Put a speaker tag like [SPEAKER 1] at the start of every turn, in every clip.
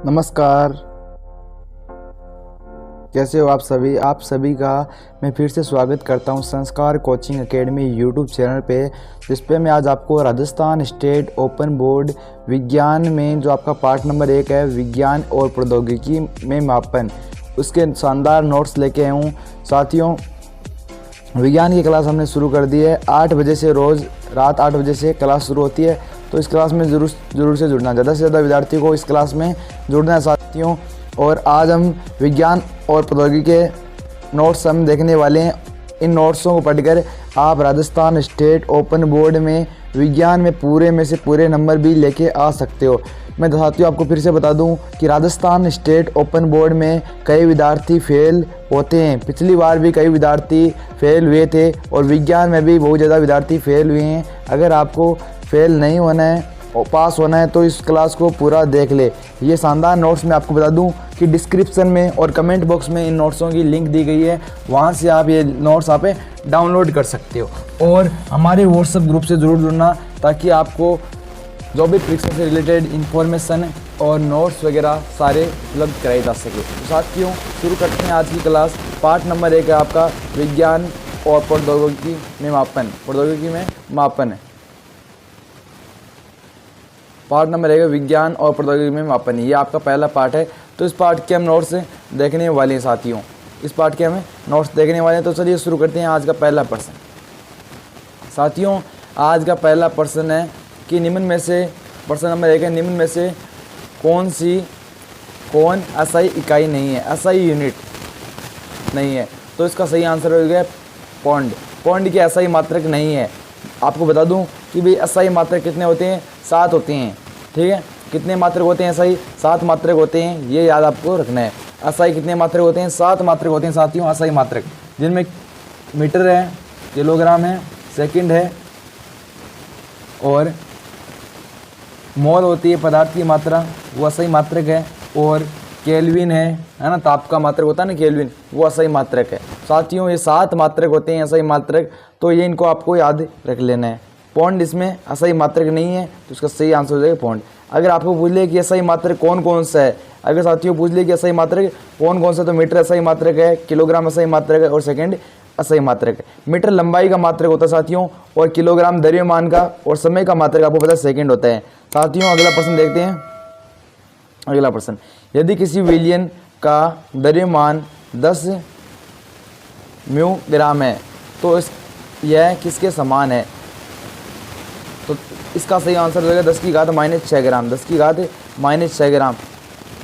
[SPEAKER 1] नमस्कार। कैसे हो आप सभी का मैं फिर से स्वागत करता हूं संस्कार कोचिंग एकेडमी यूट्यूब चैनल पे, जिस पे मैं आज आपको राजस्थान स्टेट ओपन बोर्ड विज्ञान में जो आपका पार्ट नंबर 1 है, विज्ञान और प्रौद्योगिकी में मापन, उसके शानदार नोट्स लेके आया हूँ। साथियों, विज्ञान की क्लास हमने शुरू कर दी है। 8 बजे से रोज़ रात 8 बजे से क्लास शुरू होती है, तो इस क्लास में ज़रूर से जुड़ना, ज़्यादा से ज़्यादा विद्यार्थियों को इस क्लास में जुड़ना है साथियों। और आज हम विज्ञान और प्रौद्योगिकी के नोट्स हम देखने वाले हैं। इन नोट्सों को पढ़कर आप राजस्थान स्टेट ओपन बोर्ड में विज्ञान में पूरे से पूरे नंबर भी लेके आ सकते हो। मैं साथियों आपको फिर से बता दूं कि राजस्थान स्टेट ओपन बोर्ड में कई विद्यार्थी फेल होते हैं। पिछली बार भी कई विद्यार्थी फेल हुए थे और विज्ञान में भी बहुत ज़्यादा विद्यार्थी फेल हुए हैं। अगर आपको फेल नहीं होना है और पास होना है तो इस क्लास को पूरा देख ले। ये शानदार नोट्स मैं आपको बता दूं कि डिस्क्रिप्शन में और कमेंट बॉक्स में इन नोट्सों की लिंक दी गई है, वहां से आप ये नोट्स आप डाउनलोड कर सकते हो। और हमारे व्हाट्सएप ग्रुप से ज़रूर जुड़ना, ताकि आपको जो भी परीक्षा से रिलेटेड इन्फॉर्मेशन और नोट्स वगैरह सारे उपलब्ध कराए जा सके। तो साथियों, शुरू करते हैं आज की क्लास। पार्ट नंबर 1 है आपका विज्ञान और प्रौद्योगिकी में मापन। पार्ट नंबर 1 है विज्ञान और प्रौद्योगिकी में मापन, ये आपका पहला पार्ट है। तो इस पार्ट के हम नोट्स देखने वाले हैं साथियों, इस पार्ट के हमें नोट्स देखने वाले हैं। तो चलिए शुरू करते हैं आज का पहला प्रश्न। साथियों, आज का पहला प्रश्न है कि निम्न में से, प्रश्न नंबर 1 है, निम्न में से कौन असाई इकाई नहीं है, असाई यूनिट नहीं है। तो इसका सही आंसर हो गया पौंड। पौंड की असाई मात्रक नहीं है। आपको बता दूं कि भाई असाई मात्रक कितने होते हैं? 7 होते हैं। ठीक है, कितने मात्रक होते हैं असाई? 7 मात्रक होते हैं, ये याद आपको रखना है। असाई कितने मात्रक होते हैं? 7 मात्रक होते हैं साथियों असाई मात्रक, जिनमें मीटर है, किलोग्राम है, सेकंड है और मोल होती है पदार्थ की मात्रा, वो असाई मात्रक है। और केल्विन है ना, ताप का मात्रक होता है ना केल्विन, वो असाई मात्रक है। साथियों, ये 7 मात्रक होते हैं असाई मात्रक, तो ये इनको आपको याद रख लेना है। पौंड इसमें असाई मात्रक नहीं है, तो इसका सही आंसर हो जाएगा पौंड। अगर आपको पूछ ले कि असाई मात्रक कौन कौन सा है, अगर साथियों पूछ ले कि असाई मात्रक कौन कौन सा, तो मीटर असाई मात्रक है, किलोग्राम असाई मात्रक है और सेकंड असाई मात्रक है। मीटर लंबाई का मात्रक होता है साथियों, और किलोग्राम द्रव्यमान का और समय का मात्रक आपको पता है सेकंड होता है। साथियों, अगला प्रश्न देखते हैं। अगला प्रश्न, यदि किसी विलयन का द्रव्यमान 10 म्यू ग्राम है तो यह किसके समान है? तो इसका सही आंसर हो जाएगा 10 की घात -6 ग्राम। 10 की घात -6 ग्राम,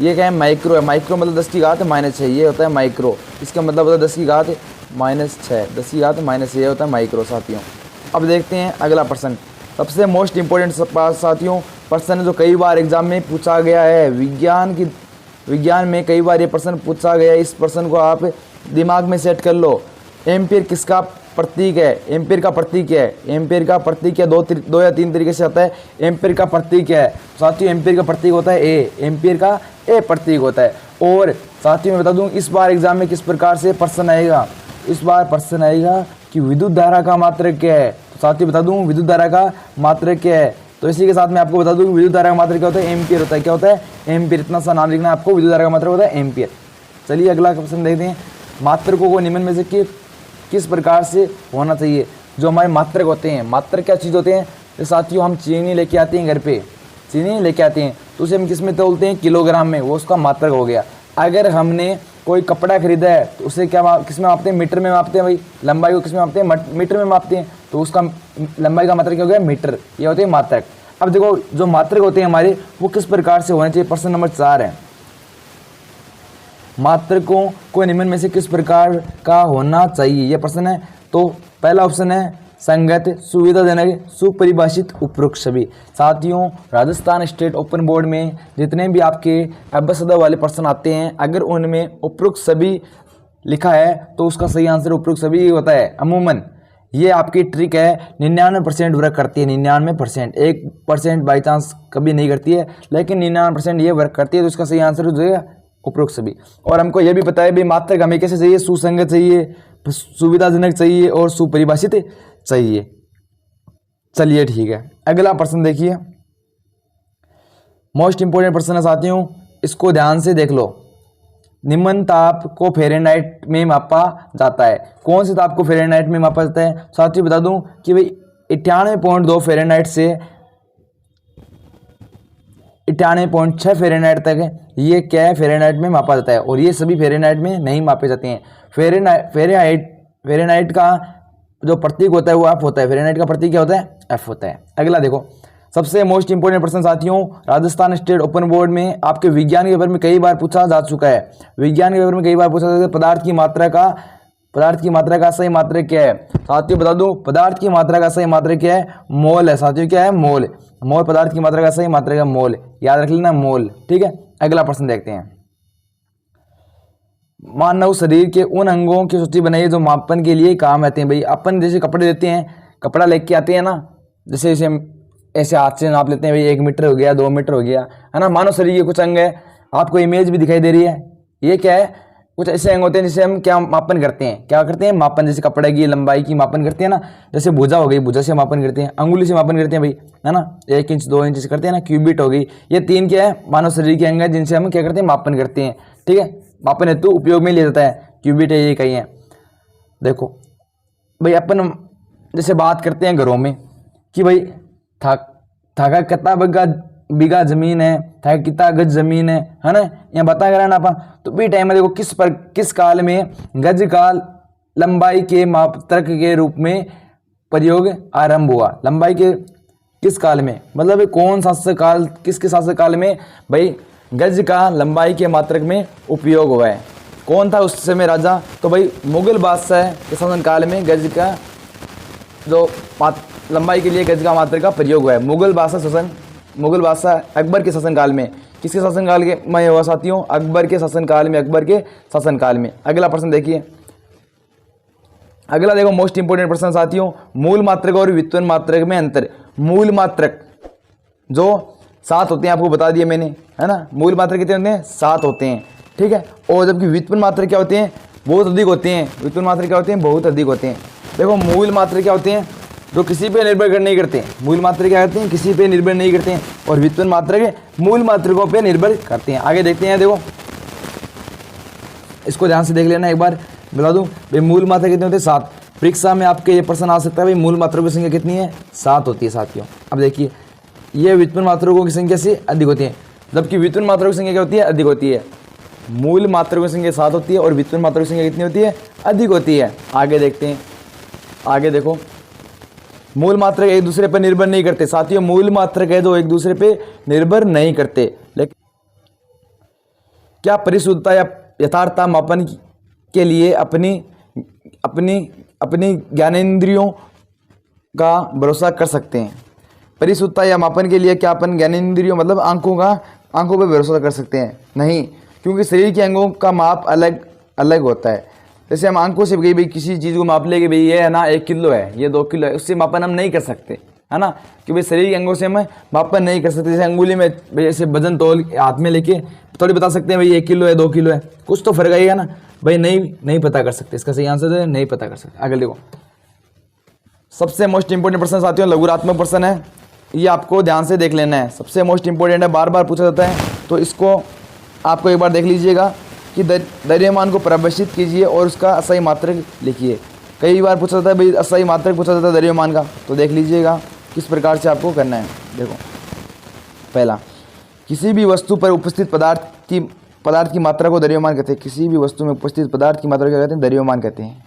[SPEAKER 1] ये क्या है? माइक्रो है। माइक्रो मतलब 10 की घात -6, ये होता है माइक्रो। इसका मतलब होता है 10 की घात -6, 10 की घात -6, ये होता है माइक्रो साथियों। अब देखते हैं अगला प्रश्न, सबसे मोस्ट इंपॉर्टेंट साथियों प्रश्न जो कई बार एग्जाम में पूछा गया है। विज्ञान में कई बार ये प्रश्न पूछा गया है। इस प्रश्न को आप दिमाग में सेट कर लो। एम्पीयर किसका प्रतीक है? एम्पीयर का प्रतीक क्या है? एम्पीयर का प्रतीक क्या? दो या तीन तरीके से आता है। एम्पीयर का प्रतीक क्या है साथियों? एम्पीयर का प्रतीक होता है ए, एम्पीयर का ए प्रतीक होता है। और साथियों मैं बता दूं, इस बार एग्जाम में किस प्रकार से प्रश्न आएगा? इस बार प्रश्न आएगा कि विद्युत धारा का मात्रक क्या है। तो साथियों बता दूं, विद्युत धारा का मात्रक क्या है। तो इसी के साथ मैं आपको बता दूं कि विद्युत धारा का मात्रक क्या होता है? एम्पीयर होता है। क्या होता है? एम्पीयर। इतना सा नाम लिखना है आपको, विद्युत धारा का मात्रक होता है एम्पीयर। चलिए अगला प्रश्न देखते हैं। मात्रकों को निम्न में से किस प्रकार से होना चाहिए? जो हमारे मात्रक होते हैं, मात्रक क्या चीज़ होते हैं? तो साथियों हम चीनी लेके आते हैं घर पे, चीनी लेके आते हैं तो उसे हम किस में तोलते हैं? किलोग्राम में, वो उसका मात्रक हो गया। अगर हमने कोई कपड़ा खरीदा है तो उसे क्या किस में मापते हैं? मीटर में मापते हैं भाई। लंबाई को किस में मापते हैं? मीटर में मापते हैं, तो उसका लंबाई का मात्रक क्या हो गया? मीटर। ये होते हैं मात्रक। अब देखो, जो मात्रक होते हैं हमारे, वो किस प्रकार से होने चाहिए? प्रश्न नंबर 4 है, मात्रकों को निम्न में से किस प्रकार का होना चाहिए, ये प्रश्न है। तो पहला ऑप्शन है संगत, सुविधाजनक, सुपरिभाषित, उपरोक्त सभी। साथियों, राजस्थान स्टेट ओपन बोर्ड में जितने भी आपके अभ्यासदा वाले प्रश्न आते हैं, अगर उनमें उपरोक्त सभी लिखा है तो उसका सही आंसर उपरोक्त सभी होता है। अमूमन ये आपकी ट्रिक है, 99% वर्क करती है। 99%, 1% बाई चांस कभी नहीं करती है, लेकिन 99% ये वर्क करती है। तो इसका सही आंसर हो जाएगा उपरोक्त सभी। और हमको ये भी पता है भाई मात्रक हमें कैसे चाहिए? सुसंगत चाहिए, सुविधाजनक चाहिए और सुपरिभाषित चाहिए। चलिए ठीक है, अगला प्रश्न देखिए। मोस्ट इंपोर्टेंट प्रश्न है साथियों, इसको ध्यान से देख लो। निम्न ताप को फ़ारेनहाइट में मापा जाता है। कौन से ताप को फ़ारेनहाइट में मापा जाता है? साथियों बता दूं कि भाई 98.2 फ़ारेनहाइट से 98.6 फ़ारेनहाइट तक ये क्या है, फ़ारेनहाइट में मापा जाता है। और ये सभी फ़ारेनहाइट में नहीं मापे जाते हैं। फ़ारेनहाइट का जो प्रतीक होता है वो एफ होता है। फ़ारेनहाइट का प्रतीक क्या होता है? एफ होता है। अगला देखो, सबसे मोस्ट इंपोर्टेंट प्रश्न साथियों, राजस्थान स्टेट ओपन बोर्ड में आपके विज्ञान के पेपर में कई बार पूछा जा चुका है। विज्ञान के पेपर में कई बार पूछा जा चुका है, पदार्थ की मात्रा का सही मात्रक क्या है? साथियों बता दूं, पदार्थ की मात्रा का सही मात्रक क्या है? मोल है। साथियों क्या है? मोल। मोल पदार्थ की मात्रा का सही मात्रक है, मोल। याद रख लेना, मोल। ठीक है, अगला प्रश्न देखते हैं। मानव शरीर के उन अंगों की सूची बनाइए जो मापन के लिए काम आते हैं। भाई अपन जैसे कपड़े देते हैं, कपड़ा लेके आते हैं ना, जैसे ऐसे हाथ से नाप लेते हैं, भाई 1 मीटर हो गया, 2 मीटर हो गया, है ना। मानव शरीर के कुछ अंग है, आपको इमेज भी दिखाई दे रही है। ये क्या है? कुछ ऐसे अंग होते हैं जिसे हम क्या मापन करते हैं? क्या करते हैं? मापन। जैसे कपड़े की लंबाई की मापन करते हैं ना, जैसे भुजा हो गई, भुजा से मापन करते हैं, अंगुली से मापन करते हैं भाई, है ना। 1 इंच 2 इंच से करते हैं ना। क्यूबिट हो गई। ये 3 क्या है? मानव शरीर के अंग है जिनसे हम क्या करते हैं? मापन करते हैं। ठीक है, मापन हेतु उपयोग में लिया जाता है। क्यूबिट है, ये कहीं है। देखो भाई, अपन जैसे बात करते हैं घरों में कि भाई थाका कितना बीघा जमीन है, थाका कितना गज जमीन है ना, यहाँ बता कर ना अपन। तो भी टाइम में देखो किस काल में गज का लंबाई के मात्रक के रूप में प्रयोग आरंभ हुआ? लंबाई के किस काल में, मतलब कौन शासकाल, किसके शासकाल में भाई गज का लंबाई के मात्रक में उपयोग हुआ है? कौन था उस समय राजा? तो भाई मुगल बादशाह के शासनकाल में गज का जो लंबाई के लिए गज का मात्रक का प्रयोग हुआ है। मुगल बादशाह अकबर के शासनकाल में। किसके शासनकाल के में हुआ साथियों? अकबर के शासनकाल में, अकबर के शासनकाल में। अगला प्रश्न देखिए, अगला देखो मोस्ट इंपोर्टेंट प्रश्न साथियों, मूल मात्रक और व्युत्पन्न मात्रक में अंतर। मूल मात्रक जो 7 होते हैं, आपको बता दिया मैंने, है ना। मूल मात्रक कितने होते हैं? 7 होते हैं। ठीक है, और जबकि व्युत्पन्न मात्रक क्या होते हैं? बहुत अधिक होते हैं। व्युत्पन्न मात्रक क्या होते हैं? बहुत अधिक होते हैं। देखो मूल मात्रक क्या होते हैं? जो किसी पे निर्भर नहीं करते हैं। मूल मात्रक क्या करते हैं? किसी पे निर्भर नहीं करते हैं। और व्युत्पन्न मात्रक मूल मात्रकों पे निर्भर करते हैं। आगे देखते हैं, देखो इसको ध्यान से देख लेना एक बार, बता दूं भाई मूल मात्रा कितने होते हैं? 7। परीक्षा में आपके ये प्रश्न आ सकता है, भाई मूल मात्रों की संख्या कितनी है? 7 होती है साथियों। अब देखिए, ये व्युत्पन्न मात्रकों की संख्या से अधिक होती है, जबकि व्युत्पन्न मात्रों की संख्या क्या होती है? अधिक होती है। मूल मात्रों की संख्या 7 होती है और व्युत्पन्न मात्रों की संख्या कितनी होती है? अधिक होती है। आगे देखते हैं, आगे देखो, मूल मात्रक एक दूसरे पर निर्भर नहीं करते साथियों। मूल मात्रक है जो एक दूसरे पे निर्भर नहीं करते, लेकिन क्या परिशुद्धता या यथार्थता मापन के लिए अपनी अपनी अपनी ज्ञानेंद्रियों का भरोसा कर सकते हैं? परिशुद्धता या मापन के लिए क्या अपन ज्ञानेंद्रियों मतलब आंखों पर भरोसा कर सकते हैं? नहीं, क्योंकि शरीर के अंगों का माप अलग अलग होता है। जैसे हम आंखों से भाई किसी चीज़ को माप ले कि भाई ये है ना 1 किलो है, ये 2 किलो है, उससे मापन हम नहीं कर सकते, है ना। क्योंकि शरीर के अंगों से हम मापन नहीं कर सकते। जैसे अंगुली में भाई ऐसे वजन तोल हाथ में लेके थोड़ी बता सकते हैं भाई 1 किलो है, 2 किलो है, कुछ तो फर्क आएगा ना भाई। नहीं पता कर सकते। इसका सही आंसर है नहीं पता कर सकते। आगे देखो, सबसे मोस्ट इंपोर्टेंट प्रश्न साथियों लघुरात्मक प्रश्न है, ये आपको ध्यान से देख लेना है। सबसे मोस्ट इंपोर्टेंट है, बार बार पूछा जाता है, तो इसको आपको एक बार देख लीजिएगा कि द्रव्यमान को परिभाषित कीजिए और उसका असही मात्रक लिखिए। कई बार पूछा जाता है भाई असही मात्रक पूछा जाता है द्रव्यमान का, तो देख लीजिएगा किस प्रकार से आपको करना है। देखो, पहला, किसी भी वस्तु पर उपस्थित पदार्थ की मात्रा को द्रव्यमान कहते हैं। किसी भी वस्तु में उपस्थित पदार्थ की मात्रा क्या कहते हैं? द्रव्यमान कहते हैं।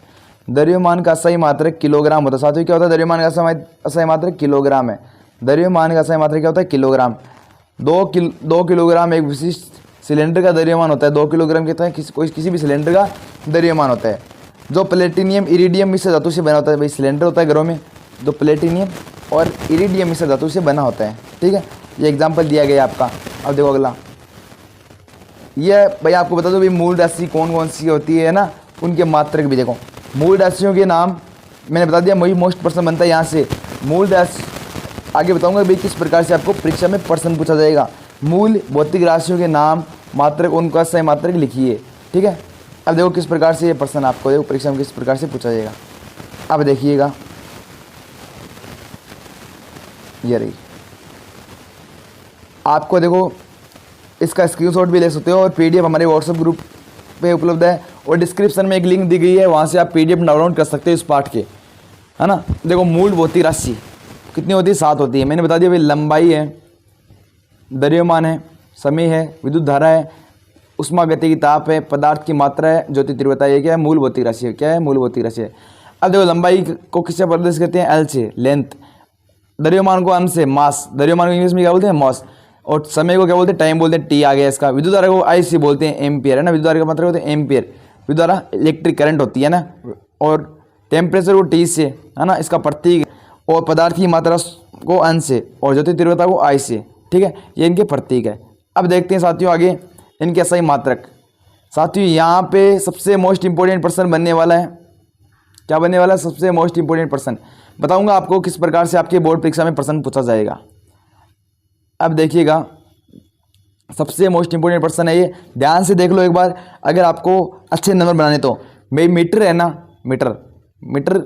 [SPEAKER 1] द्रव्यमान का असही मात्रक किलोग्राम होता है। साथियों क्या होता है? द्रव्यमान का असही मात्रक किलोग्राम है। द्रव्यमान का असही मात्रक क्या होता है? किलोग्राम। 2 किलोग्राम एक विशिष्ट सिलेंडर का द्रव्यमान होता है। 2 किलोग्राम कितना है? किसी भी सिलेंडर का द्रव्यमान होता है, जो प्लेटिनियम इरिडियम मिश्र धातु से बना होता है। भाई सिलेंडर होता है घरों में, जो प्लेटिनियम और इरिडियम मिश्र धातु से बना होता है। ठीक है, ये एग्जाम्पल दिया गया आपका। अब देखो अगला, ये भाई आपको बता दो भाई मूल राशि कौन कौन सी होती है ना, उनके मात्रक भी देखो। मूल राशियों के नाम मैंने बता दिया, वही मोस्ट प्रश्न बनता है यहाँ से। मूल राशि आगे बताऊंगा भाई किस प्रकार से आपको परीक्षा में प्रश्न पूछा जाएगा। मूल भौतिक राशियों के नाम, मात्रक, उनका सही मात्रक लिखिए। ठीक है, अब देखो किस प्रकार से ये प्रश्न आपको देखो परीक्षा में किस प्रकार से पूछा जाएगा। अब देखिएगा, ये रही आपको देखो इसका स्क्रीनशॉट भी ले सकते हो और पीडीएफ हमारे व्हाट्सएप ग्रुप पे उपलब्ध है और डिस्क्रिप्शन में एक लिंक दी गई है, वहाँ से आप पीडीएफ डाउनलोड कर सकते हो इस पाठ के, है ना। देखो मूल भौतिक राशि कितनी होती है, 7 होती है। मैंने बता दिया भाई, लंबाई है, द्रव्यमान है, समय है, विद्युत धारा है, उष्मा गति की ताप है, पदार्थ की मात्रा है, ज्योति तीव्रता। ये क्या है, मूल भौतिक राशि है। क्या है, मूल भौतिक राशि है। अब देखो लंबाई को किससे प्रदर्शित करते हैं, एल से, लेंथ। द्रव्यमान को एम से, मास। द्रव्यमान को इंग्लिश में क्या बोलते हैं, मॉस। और समय को क्या बोलते हैं, टाइम बोलते हैं, टी आ गया इसका। विद्युत धारा को आई से बोलते हैं, एम्पियर, है ना। विद्युत धारा का मतलब होता है एम्पियर। विद्युत धारा इलेक्ट्रिक करंट होती है ना। और टेम्परेचर को टी से, है ना, इसका प्रतीक। और पदार्थ की मात्रा को एन से और ज्योति तीव्रता को आई से, ठीक है, ये इनके प्रतीक है। अब देखते हैं साथियों आगे इनके सही मात्रक। साथियों यहाँ पे सबसे मोस्ट इंपॉर्टेंट पर्सन बनने वाला है, क्या बनने वाला है, सबसे मोस्ट इंपॉर्टेंट पर्सन। बताऊंगा आपको किस प्रकार से आपके बोर्ड परीक्षा में प्रश्न पूछा जाएगा। अब देखिएगा, सबसे मोस्ट इंपॉर्टेंट पर्सन है ये, ध्यान से देख लो एक बार। अगर आपको अच्छे नंबर बनाने तो भाई मीटर है ना, मीटर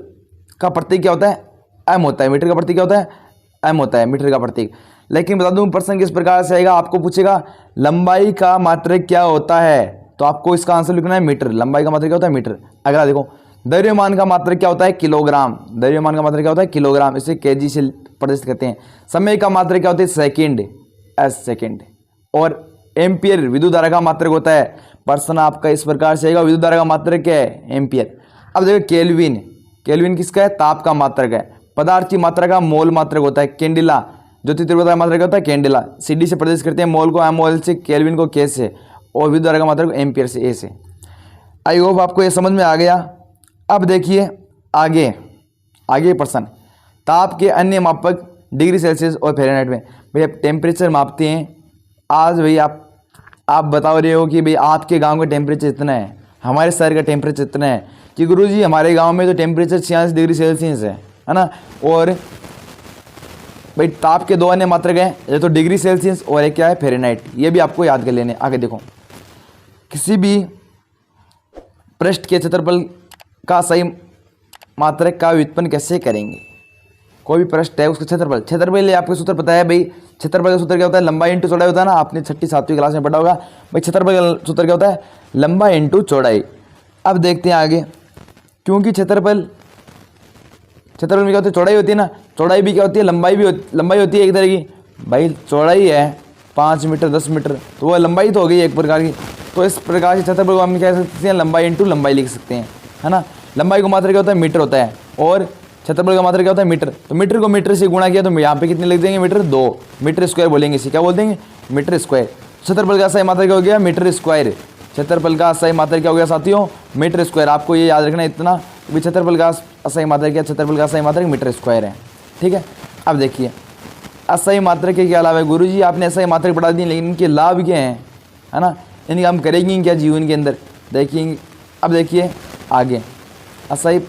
[SPEAKER 1] का प्रतीक क्या होता है, एम होता है। मीटर का प्रतीक क्या होता है, एम होता है मीटर का प्रतीक। लेकिन बता दूं प्रश्न किस प्रकार से आएगा, आपको पूछेगा लंबाई का मात्रक क्या होता है, तो आपको इसका आंसर लिखना है मीटर। लंबाई का मात्रक क्या होता है, मीटर। अगला देखो, द्रव्यमान का मात्रक क्या होता है, किलोग्राम। द्रव्यमान का मात्रक क्या होता है, किलोग्राम, इसे केजी से प्रदर्शित करते हैं। समय का मात्रक क्या होता है, सेकंड, एस सेकंड। और एम्पियर विद्युत धारा का मात्रक होता है। प्रश्न आपका इस प्रकार से आएगा, विद्युत धारा का मात्रक क्या है, एम्पियर। अब देखो केल्विन, केल्विन किसका है, ताप का मात्रक है। पदार्थ की मात्रा का मोल मात्रक होता है। कैंडिला, ज्योति तीव्रता का मात्रक होता है कैंडिला, सीडी से प्रदर्शित करते हैं। मोल को एमओएल से, केल्विन को के से, और विद्युत धारा का मात्रक को एम्पियर से, ए से। आई होप आपको ये समझ में आ गया। अब देखिए आगे प्रश्न, ताप के अन्य मापक डिग्री सेल्सियस और फ़ारेनहाइट में। भैया टेम्परेचर मापते हैं। आज भाई आप बता रहे हो कि भाई आपके गांव का टेम्परेचर इतना है, हमारे शहर का टेम्परेचर इतना है कि गुरुजी हमारे गांव में तो टेम्परेचर 46 डिग्री सेल्सियस है ना। और भाई ताप के 2 अन्य मात्रक हैं, ये तो डिग्री सेल्सियस और एक क्या है, फ़ारेनहाइट। ये भी आपको याद कर लेने। आगे देखो, किसी भी पृष्ठ के क्षेत्रफल का सही मात्रक का व्युत्पन्न कैसे करेंगे। कोई भी पृष्ठ है उसका क्षेत्रफल आपको सूत्र पता है भाई। क्षेत्रफल का सूत्र क्या होता है, लंबाई इंटू चौड़ाई होता है ना। आपने 6ठी 7वीं क्लास में पढ़ा होगा भाई। क्षेत्रफल का सूत्र क्या होता है, लंबाई इंटू चौड़ाई। अब देखते हैं आगे, क्योंकि क्षेत्रफल में क्या होती है, चौड़ाई होती है ना। चौड़ाई भी क्या होती है, लंबाई होती है एक तरह की। भाई चौड़ाई है 5 मीटर 10 मीटर, तो वह लंबाई तो हो गई एक प्रकार की। तो इस प्रकार से क्षेत्रफल को हम क्या कह सकते हैं, लंबाई इंटू लंबाई लिख सकते हैं, है ना। लंबाई का मात्रक क्या होता है, मीटर होता है, और क्षेत्रफल का मात्रक क्या होता है, मीटर। तो मीटर को मीटर से गुणा किया तो यहाँ पे कितने लिख देंगे, मीटर 2। मीटर स्क्वायर बोलेंगे इसे, क्या बोल देंगे, मीटर स्क्वायर। क्षेत्रफल का सही मात्रक क्या हो गया, मीटर स्क्वायर। क्षेत्रफल का सही मात्रक क्या हो गया साथियों, मीटर स्क्वायर। आपको ये याद रखना इतना, क्षेत्रफल का असही मात्रक क्या, क्षेत्रफल का सही मात्रक मीटर स्क्वायर है, ठीक है। अब देखिए असही मात्रक के क्या लाभ है, गुरुजी आपने असही मात्रक पढ़ा दी, लेकिन इनके लाभ क्या हैं, है ना। इनके हम करेंगे क्या जीवन के अंदर, देखिए। अब देखिए आगे, असही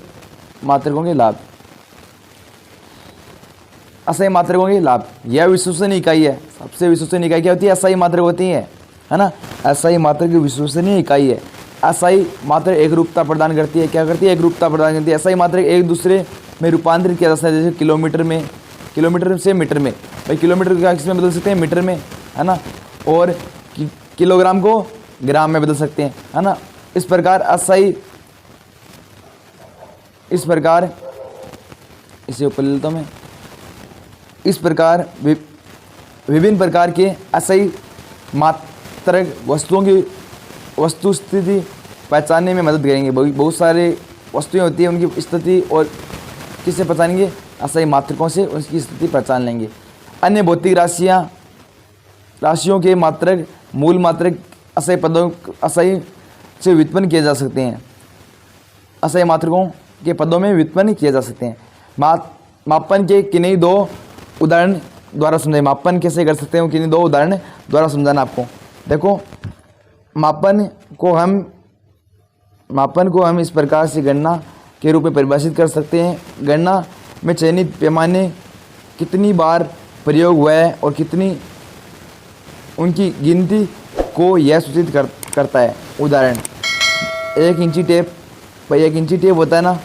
[SPEAKER 1] मात्रकों के लाभ। असही मात्रकों के लाभ, यह विश्वसनीय इकाई है। सबसे विश्वसनीय इकाई क्या होती है, असही मात्रक होती है ना। असही मात्रक की विश्वसनीय इकाई है। असही मात्रक एक रूपता प्रदान करती है, क्या करती है, एक रूपता प्रदान करती है। असही मात्रक एक दूसरे में रूपांतरित किया जा सकता है, जैसे किलोमीटर से मीटर में। भाई किलोमीटर को किस में बदल सकते हैं, मीटर में, है ना। और किलोग्राम को ग्राम में बदल सकते हैं, है ना। इस प्रकार इसे ऊपर ले लेता हूँ मैं। इस प्रकार विभिन्न प्रकार के असही मात्रक वस्तुओं की वस्तु स्थिति पहचानने में मदद करेंगे। बहुत सारे वस्तुएं होती हैं, उनकी स्थिति और किससे पहचानेंगे, असही मात्रकों से उसकी स्थिति पहचान लेंगे। अन्य भौतिक राशियों के मात्रक, मूल मात्रक असही से व्युत्पन्न किए जा सकते हैं। असही मात्रकों के पदों में व्युत्पन्न किए जा सकते हैं। मापन के किन्हीं 2 उदाहरण द्वारा समझाएं। मापन कैसे कर सकते हैं, किन्हीं 2 उदाहरण द्वारा समझाना आपको। देखो मापन को हम इस प्रकार से गणना के रूप में परिभाषित कर सकते हैं। गणना में चयनित पैमाने कितनी बार प्रयोग हुआ है और कितनी उनकी गिनती को यह सूचित करता है। उदाहरण, 1 इंची टेप। भाई 1 इंची टेप होता है ना,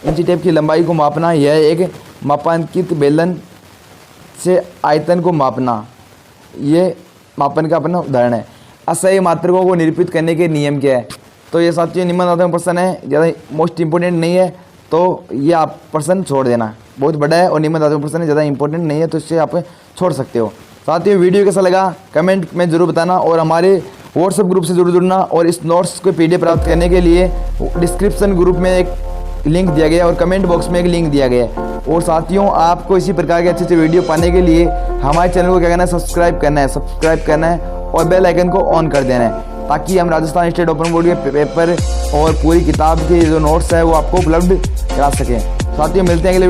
[SPEAKER 1] इंची टेप की लंबाई को मापना, यह एक मापांकित बेलन से आयतन को मापना। ये मापन का अपना उदाहरण है। असहाय मात्रकों को निरूपित करने के नियम क्या है? तो ये साथियों निम्नलिखित प्रश्न है, ज़्यादा मोस्ट इंपॉर्टेंट नहीं है, तो ये आप प्रश्न छोड़ देना, बहुत बड़ा है और निम्नलिखित प्रश्न है, ज़्यादा इंपॉर्टेंट नहीं है, तो इससे आप छोड़ सकते हो। साथियों वीडियो कैसा लगा कमेंट में ज़रूर बताना और हमारे व्हाट्सएप ग्रुप से जरूर जुड़ना। और इस नोट्स को PDF प्राप्त करने के लिए डिस्क्रिप्शन ग्रुप में एक लिंक दिया गया है और कमेंट बॉक्स में एक लिंक दिया गया है। और साथियों आपको इसी प्रकार के अच्छे अच्छे वीडियो पाने के लिए हमारे चैनल को क्या करना है, सब्सक्राइब करना है और बेल आइकन को ऑन कर देना है, ताकि हम राजस्थान स्टेट ओपन बोर्ड के पेपर और पूरी किताब के जो नोट्स है वो आपको उपलब्ध करा सकें। साथियों मिलते हैं अगले